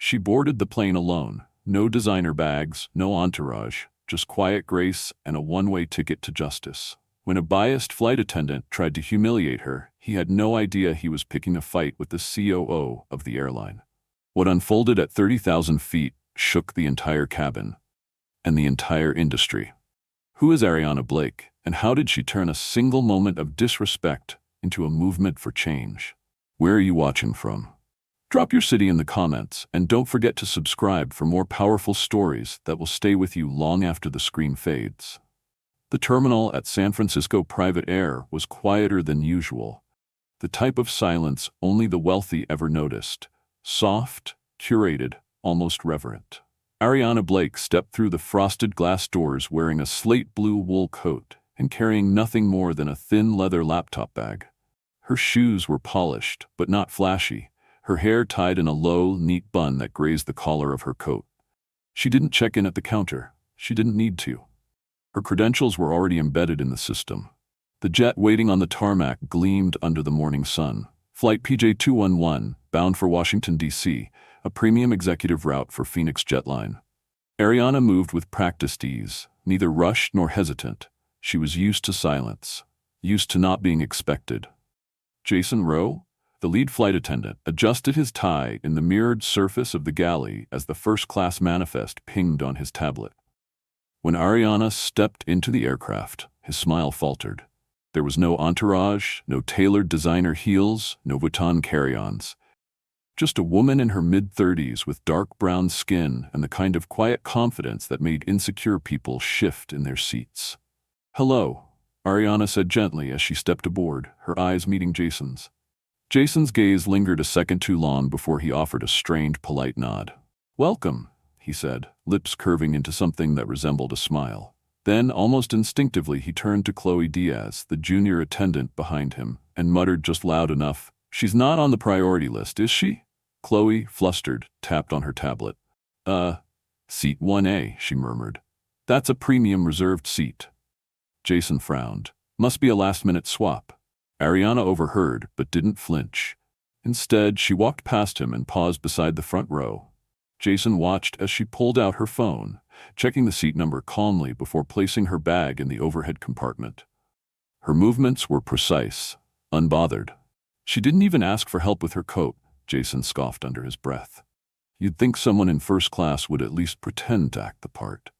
She boarded the plane alone. No designer bags, no entourage, just quiet grace and a one-way ticket to justice. When a biased flight attendant tried to humiliate her, he had no idea he was picking a fight with the COO of the airline. What unfolded at 30,000 feet shook the entire cabin and the entire industry. Who is Ariana Blake, and how did she turn a single moment of disrespect into a movement for change? Where are you watching from? Drop your city in the comments, and don't forget to subscribe for more powerful stories that will stay with you long after the screen fades. The terminal at San Francisco Private Air was quieter than usual. The type of silence only the wealthy ever noticed. Soft, curated, almost reverent. Ariana Blake stepped through the frosted glass doors wearing a slate blue wool coat and carrying nothing more than a thin leather laptop bag. Her shoes were polished, but not flashy. Her hair tied in a low, neat bun that grazed the collar of her coat. She didn't check in at the counter. She didn't need to. Her credentials were already embedded in the system. The jet waiting on the tarmac gleamed under the morning sun. Flight PJ211, bound for Washington, D.C., a premium executive route for Phoenix Jetline. Ariana moved with practiced ease, neither rushed nor hesitant. She was used to silence, used to not being expected. Jason Rowe, the lead flight attendant, adjusted his tie in the mirrored surface of the galley as the first-class manifest pinged on his tablet. When Ariana stepped into the aircraft, his smile faltered. There was no entourage, no tailored designer heels, no Vuitton carry-ons. Just a woman in her mid-30s with dark brown skin and the kind of quiet confidence that made insecure people shift in their seats. "Hello," Ariana said gently as she stepped aboard, her eyes meeting Jason's. Jason's gaze lingered a second too long before he offered a strained, polite nod. "Welcome," he said, lips curving into something that resembled a smile. Then, almost instinctively, he turned to Chloe Diaz, the junior attendant behind him, and muttered just loud enough, "She's not on the priority list, is she?" Chloe, flustered, tapped on her tablet. Seat 1A, she murmured. "That's a premium reserved seat." Jason frowned. "Must be a last-minute swap." Ariana overheard, but didn't flinch. Instead, she walked past him and paused beside the front row. Jason watched as she pulled out her phone, checking the seat number calmly before placing her bag in the overhead compartment. Her movements were precise, unbothered. She didn't even ask for help with her coat, Jason scoffed under his breath. You'd think someone in first class would at least pretend to act the part.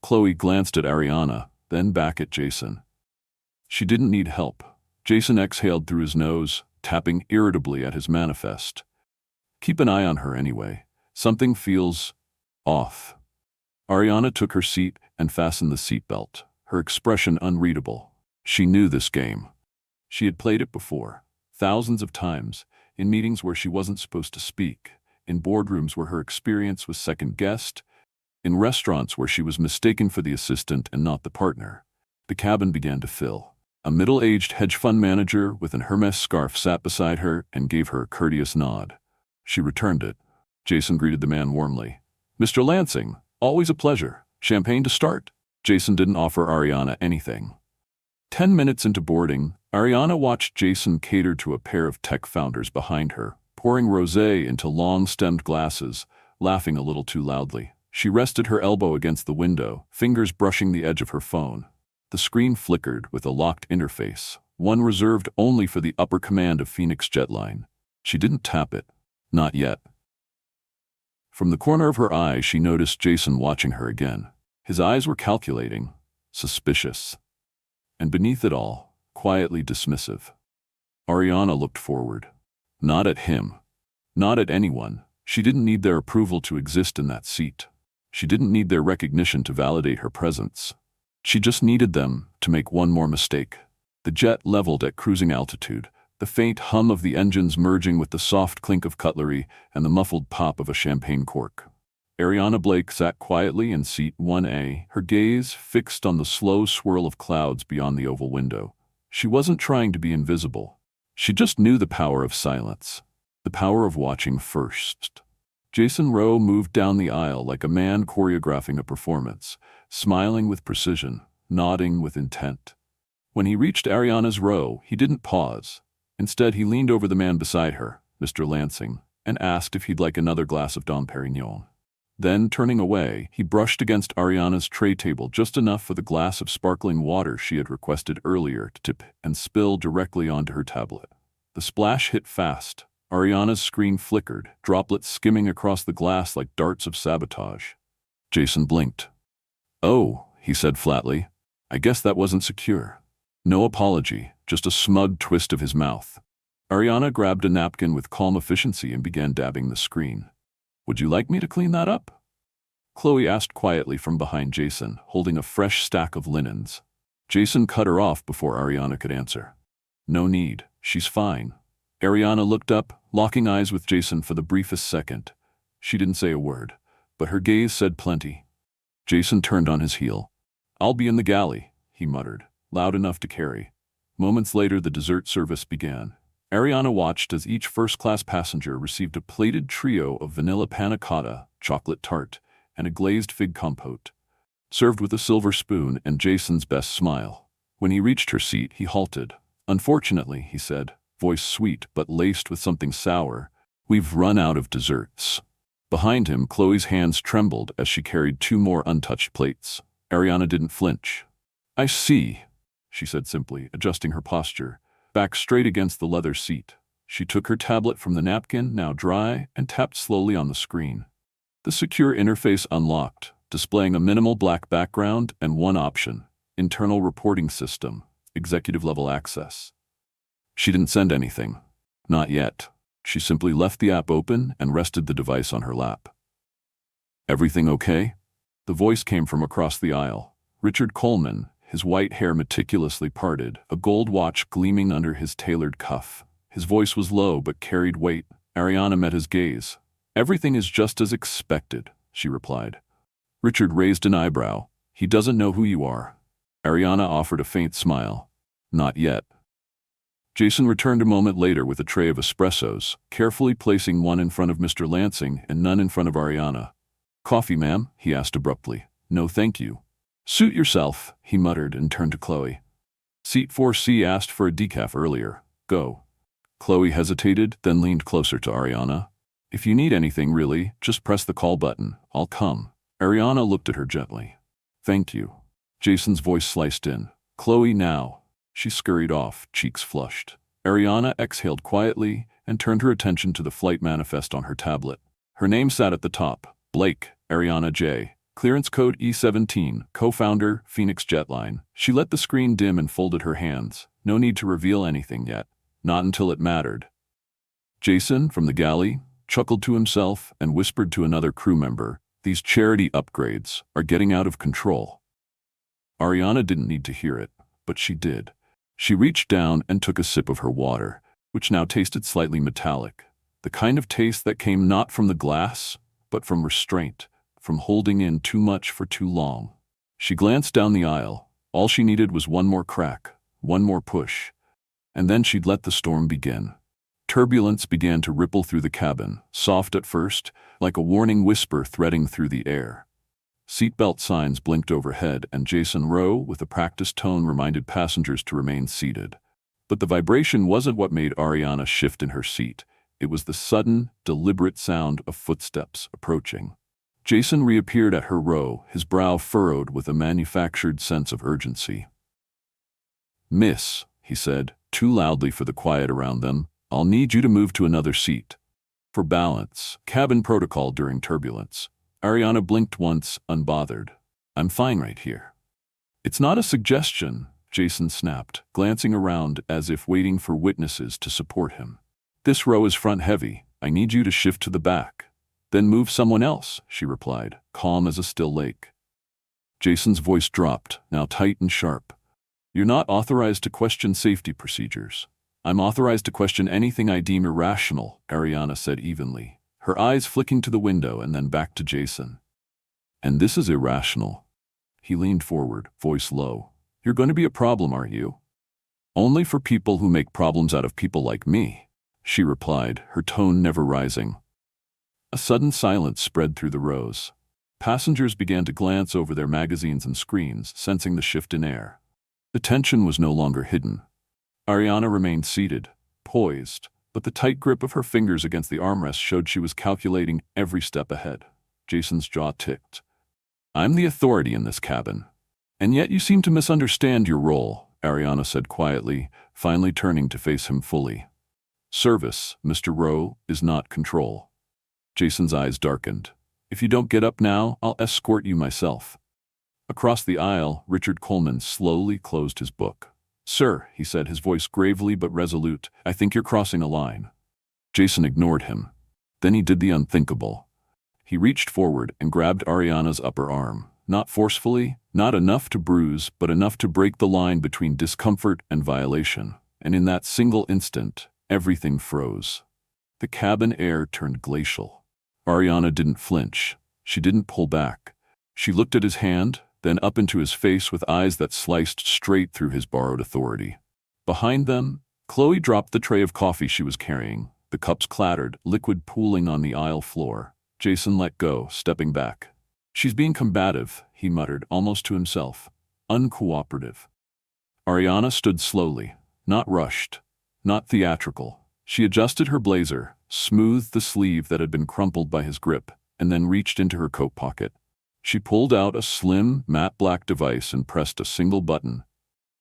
Chloe glanced at Ariana, then back at Jason. She didn't need help. Jason exhaled through his nose, tapping irritably at his manifest. "Keep an eye on her anyway. Something feels off." Ariana took her seat and fastened the seatbelt, her expression unreadable. She knew this game. She had played it before, thousands of times, in meetings where she wasn't supposed to speak, in boardrooms where her experience was second-guessed, in restaurants where she was mistaken for the assistant and not the partner. The cabin began to fill. A middle-aged hedge fund manager with an Hermes scarf sat beside her and gave her a courteous nod. She returned it. Jason greeted the man warmly. "Mr. Lansing, always a pleasure. Champagne to start?" Jason didn't offer Ariana anything. 10 minutes into boarding, Ariana watched Jason cater to a pair of tech founders behind her, pouring rosé into long-stemmed glasses, laughing a little too loudly. She rested her elbow against the window, fingers brushing the edge of her phone. The screen flickered with a locked interface, one reserved only for the upper command of Phoenix Jetline. She didn't tap it. Not yet. From the corner of her eye, she noticed Jason watching her again. His eyes were calculating, suspicious. And beneath it all, quietly dismissive. Ariana looked forward. Not at him. Not at anyone. She didn't need their approval to exist in that seat. She didn't need their recognition to validate her presence. She just needed them to make one more mistake. The jet leveled at cruising altitude, the faint hum of the engines merging with the soft clink of cutlery and the muffled pop of a champagne cork. Ariana Blake sat quietly in seat 1A, her gaze fixed on the slow swirl of clouds beyond the oval window. She wasn't trying to be invisible. She just knew the power of silence, the power of watching first. Jason Rowe moved down the aisle like a man choreographing a performance, smiling with precision, nodding with intent. When he reached Ariana's row, he didn't pause. Instead, he leaned over the man beside her, Mr. Lansing. and asked if he'd like another glass of Dom Perignon. Then, turning away, he brushed against Ariana's tray table just enough for the glass of sparkling water she had requested earlier to tip and spill directly onto her tablet. The splash hit fast. Ariana's screen flickered, droplets skimming across the glass like darts of sabotage. Jason blinked. "Oh," he said flatly. "I guess that wasn't secure." No apology, just a smug twist of his mouth. Ariana grabbed a napkin with calm efficiency and began dabbing the screen. "Would you like me to clean that up?" Chloe asked quietly from behind Jason, holding a fresh stack of linens. Jason cut her off before Ariana could answer. "No need, she's fine." Ariana looked up, locking eyes with Jason for the briefest second. She didn't say a word, but her gaze said plenty. Jason turned on his heel. "I'll be in the galley," he muttered, loud enough to carry. Moments later, the dessert service began. Ariana watched as each first-class passenger received a plated trio of vanilla panna cotta, chocolate tart, and a glazed fig compote, served with a silver spoon and Jason's best smile. When he reached her seat, he halted. "Unfortunately," he said, voice sweet but laced with something sour, "we've run out of desserts." Behind him, Chloe's hands trembled as she carried 2 more untouched plates. Ariana didn't flinch. "I see," she said simply, adjusting her posture, back straight against the leather seat. She took her tablet from the napkin, now dry, and tapped slowly on the screen. The secure interface unlocked, displaying a minimal black background and one option: internal reporting system, executive-level access. She didn't send anything. Not yet. She simply left the app open and rested the device on her lap. "Everything okay?" The voice came from across the aisle. Richard Coleman, his white hair meticulously parted, a gold watch gleaming under his tailored cuff. His voice was low but carried weight. Ariana met his gaze. "Everything is just as expected," she replied. Richard raised an eyebrow. "He doesn't know who you are." Ariana offered a faint smile. "Not yet." Jason returned a moment later with a tray of espressos, carefully placing one in front of Mr. Lansing and none in front of Ariana. "Coffee, ma'am?" he asked abruptly. "No, thank you." "Suit yourself," he muttered and turned to Chloe. "Seat 4C asked for a decaf earlier. Go." Chloe hesitated, then leaned closer to Ariana. "If you need anything, really, just press the call button. I'll come." Ariana looked at her gently. "Thank you." Jason's voice sliced in. "Chloe, now." She scurried off, cheeks flushed. Ariana exhaled quietly and turned her attention to the flight manifest on her tablet. Her name sat at the top: Blake, Ariana J. Clearance code E17, co-founder, Phoenix Jetline. She let the screen dim and folded her hands. No need to reveal anything yet. Not until it mattered. Jason, from the galley, chuckled to himself and whispered to another crew member, "These charity upgrades are getting out of control." Ariana didn't need to hear it, but she did. She reached down and took a sip of her water, which now tasted slightly metallic. The kind of taste that came not from the glass, but from restraint, from holding in too much for too long. She glanced down the aisle. All she needed was one more crack, one more push, and then she'd let the storm begin. Turbulence began to ripple through the cabin, soft at first, like a warning whisper threading through the air. Seatbelt signs blinked overhead, and Jason Rowe, with a practiced tone, reminded passengers to remain seated. But the vibration wasn't what made Ariana shift in her seat. It was the sudden, deliberate sound of footsteps approaching. Jason reappeared at her row, his brow furrowed with a manufactured sense of urgency. "Miss," he said, too loudly for the quiet around them, "I'll need you to move to another seat. For balance, cabin protocol during turbulence." Ariana blinked once, unbothered. "I'm fine right here." "It's not a suggestion," Jason snapped, glancing around as if waiting for witnesses to support him. "This row is front-heavy. I need you to shift to the back." "Then move someone else," she replied, calm as a still lake. Jason's voice dropped, now tight and sharp. "You're not authorized to question safety procedures." "I'm authorized to question anything I deem irrational," Ariana said evenly, her eyes flicking to the window and then back to Jason. "And this is irrational." He leaned forward, voice low. "You're going to be a problem, aren't you?" "Only for people who make problems out of people like me," she replied, her tone never rising. A sudden silence spread through the rows. Passengers began to glance over their magazines and screens, sensing the shift in air. The tension was no longer hidden. Ariana remained seated, poised, but the tight grip of her fingers against the armrest showed she was calculating every step ahead. Jason's jaw ticked. "I'm the authority in this cabin. And yet you seem to misunderstand your role," Ariana said quietly, finally turning to face him fully. "Service, Mr. Rowe, is not control." Jason's eyes darkened. "If you don't get up now, I'll escort you myself." Across the aisle, Richard Coleman slowly closed his book. "Sir," he said, his voice gravely but resolute, "I think you're crossing a line." Jason ignored him. Then he did the unthinkable. He reached forward and grabbed Ariana's upper arm. Not forcefully, not enough to bruise, but enough to break the line between discomfort and violation. And in that single instant, everything froze. The cabin air turned glacial. Ariana didn't flinch. She didn't pull back. She looked at his hand, then up into his face with eyes that sliced straight through his borrowed authority. Behind them, Chloe dropped the tray of coffee she was carrying. The cups clattered, liquid pooling on the aisle floor. Jason let go, stepping back. "She's being combative," he muttered, almost to himself. "Uncooperative." Ariana stood slowly, not rushed, not theatrical. She adjusted her blazer, smoothed the sleeve that had been crumpled by his grip, and then reached into her coat pocket. She pulled out a slim, matte black device and pressed a single button.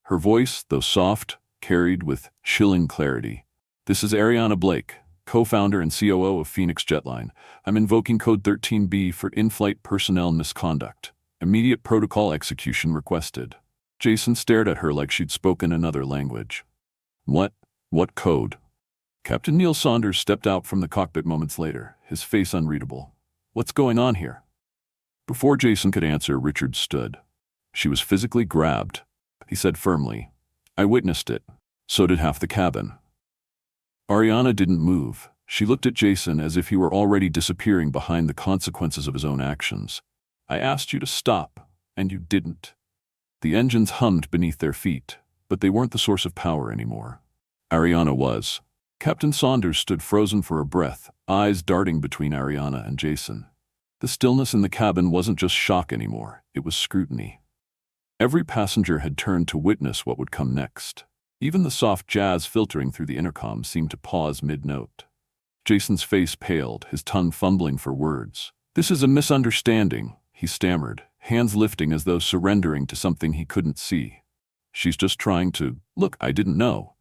Her voice, though soft, carried with chilling clarity. "This is Ariana Blake, co-founder and COO of Phoenix Jetline. I'm invoking Code 13B for in-flight personnel misconduct. Immediate protocol execution requested." Jason stared at her like she'd spoken another language. What code?" Captain Neil Saunders stepped out from the cockpit moments later, his face unreadable. "What's going on here?" Before Jason could answer, Richard stood. "She was physically grabbed," he said firmly. "I witnessed it. So did half the cabin." Ariana didn't move. She looked at Jason as if he were already disappearing behind the consequences of his own actions. "I asked you to stop, and you didn't." The engines hummed beneath their feet, but they weren't the source of power anymore. Ariana was. Captain Saunders stood frozen for a breath, eyes darting between Ariana and Jason. The stillness in the cabin wasn't just shock anymore, it was scrutiny. Every passenger had turned to witness what would come next. Even the soft jazz filtering through the intercom seemed to pause mid-note. Jason's face paled, his tongue fumbling for words. "This is a misunderstanding," he stammered, hands lifting as though surrendering to something he couldn't see. "She's just trying to... Look, I didn't know."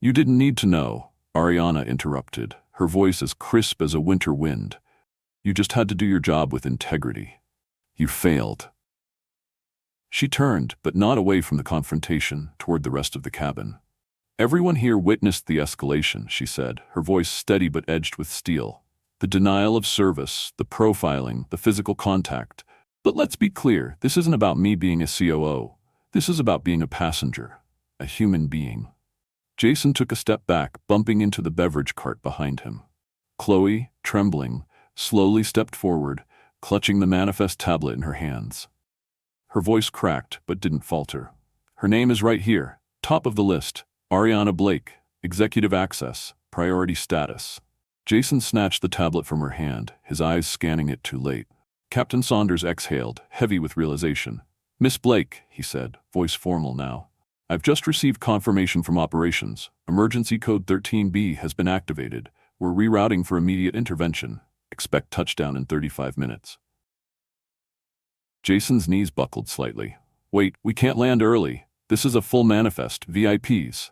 "You didn't need to know," Ariana interrupted, her voice as crisp as a winter wind. "You just had to do your job with integrity. You failed." She turned, but not away from the confrontation, toward the rest of the cabin. "Everyone here witnessed the escalation," she said, her voice steady but edged with steel. "The denial of service, the profiling, the physical contact. But let's be clear, this isn't about me being a COO. This is about being a passenger, a human being." Jason took a step back, bumping into the beverage cart behind him. Chloe, trembling, slowly stepped forward, clutching the manifest tablet in her hands. Her voice cracked, but didn't falter. "Her name is right here, top of the list. Ariana Blake, executive access, priority status." Jason snatched the tablet from her hand, his eyes scanning it too late. Captain Saunders exhaled, heavy with realization. "Miss Blake," he said, voice formal now. "I've just received confirmation from operations. Emergency code 13B has been activated. We're rerouting for immediate intervention. Expect touchdown in 35 minutes. Jason's knees buckled slightly. "Wait, we can't land early. This is a full manifest, VIPs.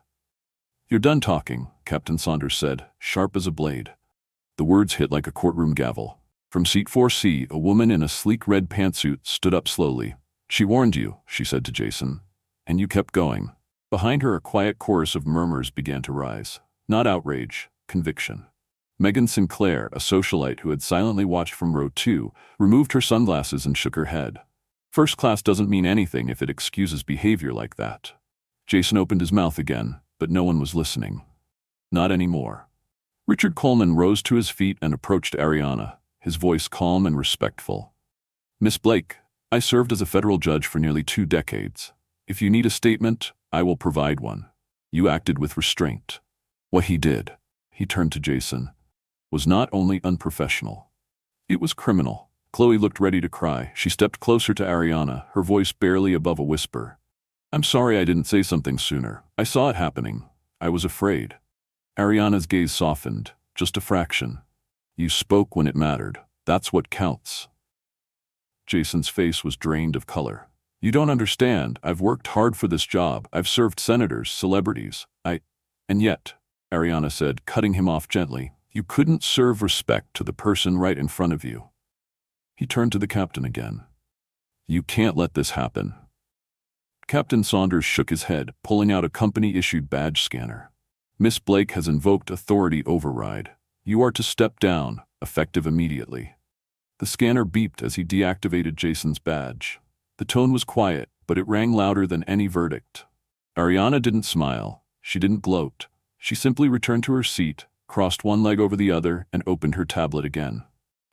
"You're done talking," Captain Saunders said, sharp as a blade. The words hit like a courtroom gavel. From seat 4C, a woman in a sleek red pantsuit stood up slowly. "She warned you," she said to Jason. "And you kept going." Behind her, a quiet chorus of murmurs began to rise. Not outrage, conviction. Megan Sinclair, a socialite who had silently watched from row 2, removed her sunglasses and shook her head. "First class doesn't mean anything if it excuses behavior like that." Jason opened his mouth again, but no one was listening. Not anymore. Richard Coleman rose to his feet and approached Ariana, his voice calm and respectful. "Miss Blake, I served as a federal judge for nearly 2 decades. If you need a statement, I will provide one. You acted with restraint. What he did," he turned to Jason, "was not only unprofessional. It was criminal." Chloe looked ready to cry. She stepped closer to Ariana, her voice barely above a whisper. "I'm sorry I didn't say something sooner. I saw it happening. I was afraid." Ariana's gaze softened, just a fraction. You spoke when it mattered. That's what counts. Jason's face was drained of color. You don't understand. I've worked hard for this job. I've served senators, celebrities. And yet, Ariana said, cutting him off gently, you couldn't serve respect to the person right in front of you. He turned to the captain again. You can't let this happen. Captain Saunders shook his head, pulling out a company-issued badge scanner. Miss Blake has invoked authority override. You are to step down, effective immediately. The scanner beeped as he deactivated Jason's badge. The tone was quiet, but it rang louder than any verdict. Ariana didn't smile. She didn't gloat. She simply returned to her seat, crossed one leg over the other, and opened her tablet again.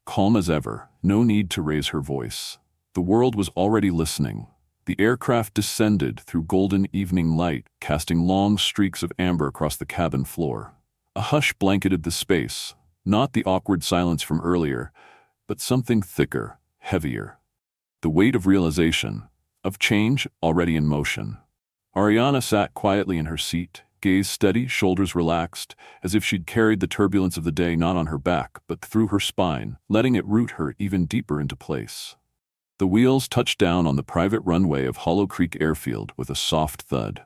Calm as ever, no need to raise her voice. The world was already listening. The aircraft descended through golden evening light, casting long streaks of amber across the cabin floor. A hush blanketed the space, not the awkward silence from earlier, but something thicker, heavier. The weight of realization, of change already in motion. Ariana sat quietly in her seat, gaze steady, shoulders relaxed, as if she'd carried the turbulence of the day not on her back, but through her spine, letting it root her even deeper into place. The wheels touched down on the private runway of Hollow Creek Airfield with a soft thud.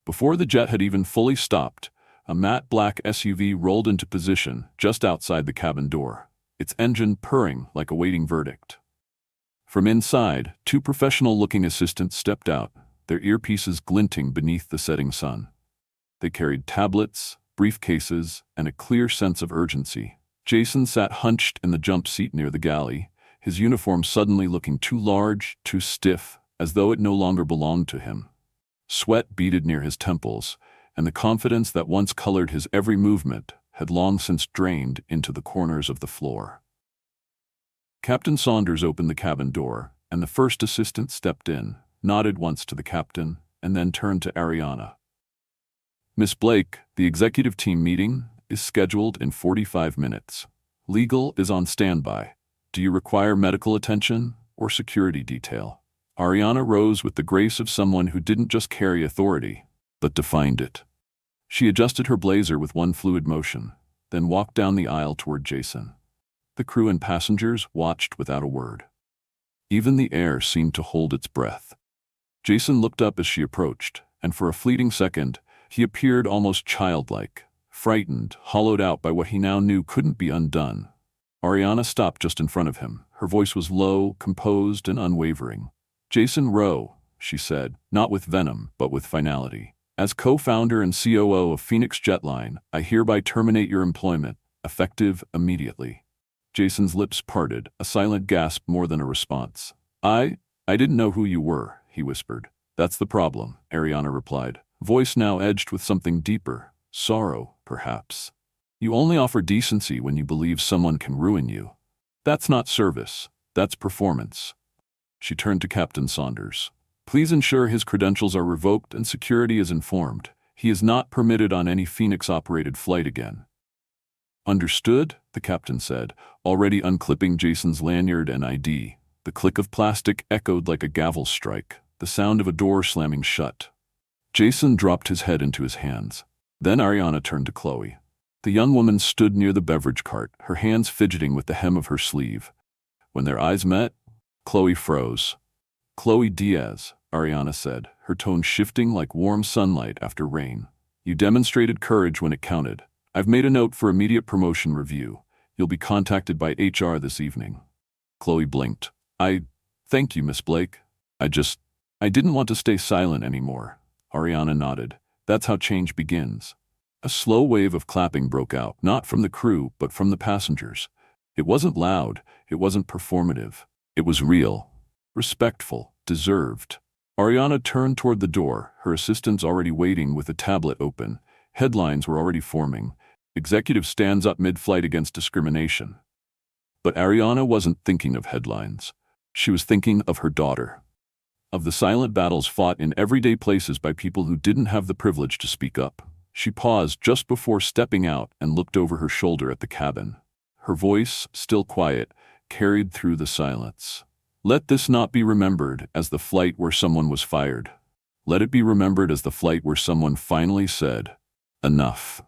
Before the jet had even fully stopped, a matte black SUV rolled into position just outside the cabin door, its engine purring like awaiting verdict. From inside, two professional-looking assistants stepped out, their earpieces glinting beneath the setting sun. They carried tablets, briefcases, and a clear sense of urgency. Jason sat hunched in the jump seat near the galley, his uniform suddenly looking too large, too stiff, as though it no longer belonged to him. Sweat beaded near his temples, and the confidence that once colored his every movement had long since drained into the corners of the floor. Captain Saunders opened the cabin door, and the first assistant stepped in, nodded once to the captain, and then turned to Ariana. Miss Blake, the executive team meeting is scheduled in 45 minutes. Legal is on standby. Do you require medical attention or security detail? Ariana rose with the grace of someone who didn't just carry authority, but defined it. She adjusted her blazer with one fluid motion, then walked down the aisle toward Jason. The crew and passengers watched without a word. Even the air seemed to hold its breath. Jason looked up as she approached, and for a fleeting second, he appeared almost childlike, frightened, hollowed out by what he now knew couldn't be undone. Ariana stopped just in front of him. Her voice was low, composed, and unwavering. Jason Rowe, she said, not with venom, but with finality. As co-founder and COO of Phoenix Jetline, I hereby terminate your employment, effective immediately. Jason's lips parted, a silent gasp more than a response. I didn't know who you were, he whispered. That's the problem, Ariana replied, voice now edged with something deeper, sorrow, perhaps. You only offer decency when you believe someone can ruin you. That's not service, that's performance. She turned to Captain Saunders. Please ensure his credentials are revoked and security is informed. He is not permitted on any Phoenix-operated flight again. Understood, the captain said, already unclipping Jason's lanyard and ID. The click of plastic echoed like a gavel strike, the sound of a door slamming shut. Jason dropped his head into his hands. Then Ariana turned to Chloe. The young woman stood near the beverage cart, her hands fidgeting with the hem of her sleeve. When their eyes met, Chloe froze. Chloe Diaz, Ariana said, her tone shifting like warm sunlight after rain. You demonstrated courage when it counted. I've made a note for immediate promotion review. You'll be contacted by HR this evening. Chloe blinked. Thank you, Miss Blake. I didn't want to stay silent anymore. Ariana nodded. That's how change begins. A slow wave of clapping broke out, not from the crew, but from the passengers. It wasn't loud, it wasn't performative. It was real, respectful, deserved. Ariana turned toward the door, her assistants already waiting with a tablet open. Headlines were already forming. Executive stands up mid-flight against discrimination. But Ariana wasn't thinking of headlines. She was thinking of her daughter. Of the silent battles fought in everyday places by people who didn't have the privilege to speak up. She paused just before stepping out and looked over her shoulder at the cabin. Her voice, still quiet, carried through the silence. Let this not be remembered as the flight where someone was fired. Let it be remembered as the flight where someone finally said, enough.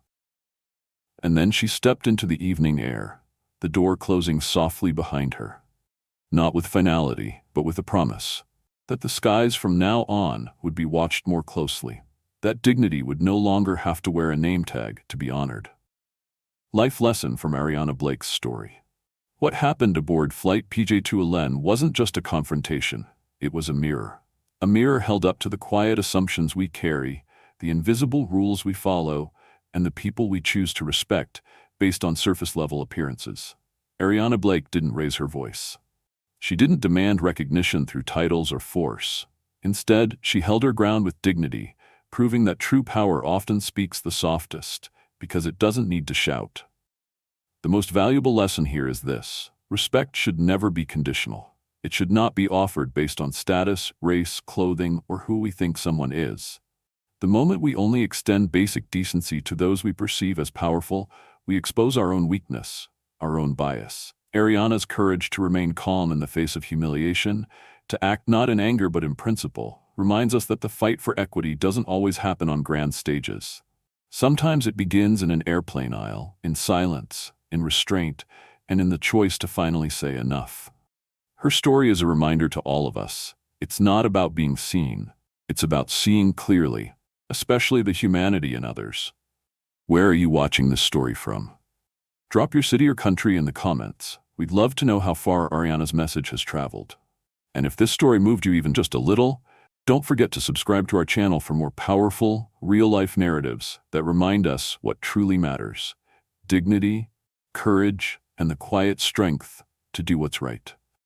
And then she stepped into the evening air, the door closing softly behind her. Not with finality, but with a promise that the skies from now on would be watched more closely. That dignity would no longer have to wear a name tag to be honored. Life lesson from Ariana Blake's story. What happened aboard Flight PJ211 wasn't just a confrontation, it was a mirror. A mirror held up to the quiet assumptions we carry, the invisible rules we follow, and the people we choose to respect based on surface-level appearances. Ariana Blake didn't raise her voice. She didn't demand recognition through titles or force. Instead, she held her ground with dignity, proving that true power often speaks the softest, because it doesn't need to shout. The most valuable lesson here is this: respect should never be conditional. It should not be offered based on status, race, clothing, or who we think someone is. The moment we only extend basic decency to those we perceive as powerful, we expose our own weakness, our own bias. Ariana's courage to remain calm in the face of humiliation, to act not in anger but in principle, reminds us that the fight for equity doesn't always happen on grand stages. Sometimes it begins in an airplane aisle, in silence, in restraint, and in the choice to finally say enough. Her story is a reminder to all of us. It's not about being seen. It's about seeing clearly, especially the humanity in others. Where are you watching this story from? Drop your city or country in the comments. We'd love to know how far Ariana's message has traveled. And if this story moved you even just a little, don't forget to subscribe to our channel for more powerful, real-life narratives that remind us what truly matters: dignity, courage, and the quiet strength to do what's right.